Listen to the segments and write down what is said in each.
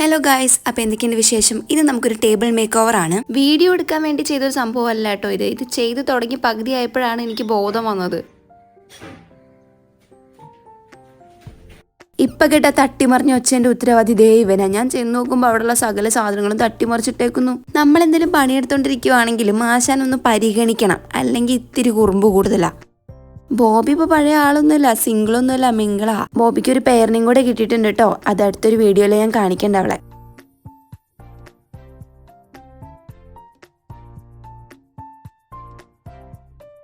Hello guys, അപ്പോൾ എന്തൊക്കെയുണ്ട് വിശേഷം? ഇത് നമുക്കൊരു ടേബിൾ മേക്ക് ഓവർ ആണ്. വീഡിയോ എടുക്കാൻ വേണ്ടി ചെയ്തൊരു സംഭവമല്ല കേട്ടോ. ഇത് ചെയ്ത് തുടങ്ങി പകുതി ആയപ്പോഴാണ് എനിക്ക് ബോധം വന്നത്. ഇപ്പം കേട്ട തട്ടിമറിഞ്ഞ ഒച്ചേൻ്റെ ഉത്തരവാദി ദേ ഇവനാ. ഞാൻ ചെന്ന് നോക്കുമ്പോൾ അവിടെയുള്ള സകല സാധനങ്ങളും തട്ടിമറിച്ചിട്ടേക്കുന്നു. നമ്മളെന്തെങ്കിലും പണിയെടുത്തോണ്ടിരിക്കുവാണെങ്കിലും ആശാനൊന്ന് പരിഗണിക്കണം, അല്ലെങ്കിൽ ഇത്തിരി കുറുമ്പ് കൂടുതലാണ്. ബോബി ഇപ്പോൾ പഴയ ആളൊന്നുമില്ല, സിംഗിളൊന്നുമില്ല, മിംഗിളാ. ബോബിക്ക് ഒരു പേരനെയും കൂടെ കിട്ടിയിട്ടുണ്ട് കേട്ടോ. അത് അടുത്തൊരു വീഡിയോയിൽ ഞാൻ കാണിക്കേണ്ട അവളെ.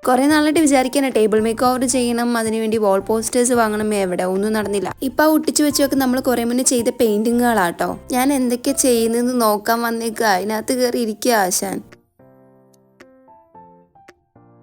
കുറേ നാളായിട്ട് വിചാരിക്കാനാ ടേബിൾ മേക്ക് ഓവർ ചെയ്യണം, അതിനുവേണ്ടി വാൾ പോസ്റ്റേഴ്സ് വാങ്ങണം. എവിടെ ഒന്നും നടന്നില്ല. ഇപ്പം ഒട്ടിച്ചു വെച്ചൊക്കെ നമ്മൾ കുറേ മുന്നേ ചെയ്ത പെയിന്റിങ്ങുകളാട്ടോ. ഞാൻ എന്തൊക്കെ ചെയ്യുന്നതെന്ന് നോക്കാൻ വന്നേക്കുക, അതിനകത്ത് കയറി ഇരിക്കുക ആശാൻ.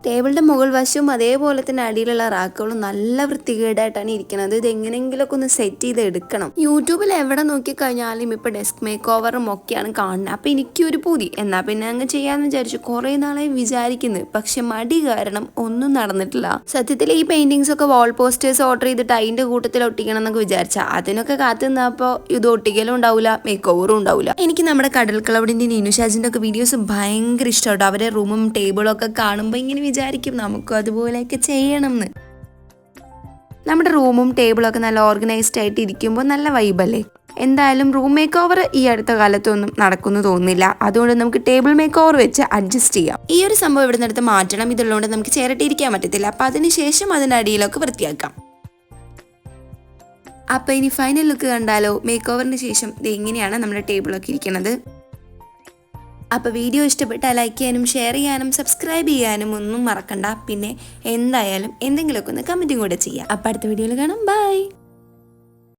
ടേബിളിൻ്റെ മുകൾ വശവും അതേപോലെ തന്നെ അടിയിലുള്ള റാക്കുകളും നല്ല വൃത്തികേടായിട്ടാണ് ഇരിക്കുന്നത്. ഇത് എങ്ങനെയെങ്കിലുമൊക്കെ ഒന്ന് സെറ്റ് ചെയ്ത് എടുക്കണം. യൂട്യൂബിൽ എവിടെ നോക്കിക്കഴിഞ്ഞാലും ഇപ്പോൾ ഡെസ്ക് മേക്ക് ഓവറും ഒക്കെയാണ് കാണുന്നത്. അപ്പോൾ എനിക്കൊരു പൂതി, എന്നാൽ പിന്നെ അങ്ങ് ചെയ്യാമെന്ന് വിചാരിച്ചു. കുറേ നാളായി വിചാരിക്കുന്നത്, പക്ഷെ മടി കാരണം ഒന്നും നടന്നിട്ടില്ല. സത്യത്തിൽ ഈ പെയിന്റിങ്സ് ഒക്കെ വാൾ പോസ്റ്റേഴ്സ് ഓർഡർ ചെയ്തിട്ട് അതിൻ്റെ കൂട്ടത്തിൽ ഒട്ടിക്കണം എന്നൊക്കെ വിചാരിച്ചാൽ അതിനൊക്കെ കാത്തു നിന്നപ്പോൾ ഇത് ഒട്ടിക്കലും ഉണ്ടാവില്ല, മേക്ക് ഓവറും ഉണ്ടാവില്ല. എനിക്ക് നമ്മുടെ കടൽ ക്ലൗഡിൻ്റെ നിനുഷാജിൻ്റെ ഒക്കെ വീഡിയോസ് ഭയങ്കര ഇഷ്ടമാട്ടോ. അവരുടെ റൂമും ടേബിളും ഒക്കെ കാണുമ്പോൾ ഇങ്ങനെ വിചാരിക്കും നമുക്കും അതുപോലെയൊക്കെ ചെയ്യണം എന്ന്. നമ്മുടെ റൂമും ടേബിളൊക്കെ നല്ല ഓർഗനൈസ്ഡ് ആയിട്ട് ഇരിക്കുമ്പോൾ നല്ല വൈബല്ലേ. എന്തായാലും റൂം മേക്ക് ഓവർ ഈ അടുത്ത കാലത്തൊന്നും നടക്കുന്നു തോന്നുന്നില്ല. അതുകൊണ്ട് നമുക്ക് ടേബിൾ മേക്ക് ഓവർ വെച്ച് അഡ്ജസ്റ്റ് ചെയ്യാം. ഈ ഒരു സംഭവം ഇവിടെ നിന്നെടുത്ത് മാറ്റണം. ഇതുള്ളതുകൊണ്ട് നമുക്ക് ചേരട്ടിരിക്കാൻ പറ്റത്തില്ല. അപ്പം അതിനുശേഷം അതിൻ്റെ അടിയിലൊക്കെ വൃത്തിയാക്കാം. അപ്പം ഇനി ഫൈനൽ ലുക്ക് കണ്ടാലോ? മേക്ക് ഓവറിന് ശേഷം ഇത് എങ്ങനെയാണ് നമ്മുടെ ടേബിളൊക്കെ ഇരിക്കുന്നത്. അപ്പോൾ വീഡിയോ ഇഷ്ടപ്പെട്ടാൽ ലൈക്ക് ചെയ്യാനും ഷെയർ ചെയ്യാനും സബ്സ്ക്രൈബ് ചെയ്യാനും ഒന്നും മറക്കണ്ട. പിന്നെ എന്തായാലും എന്തെങ്കിലുമൊക്കെ ഒന്ന് കമൻറ്റും കൂടെ ചെയ്യാം. അപ്പോൾ അടുത്ത വീഡിയോയിൽ കാണാം. ബൈ.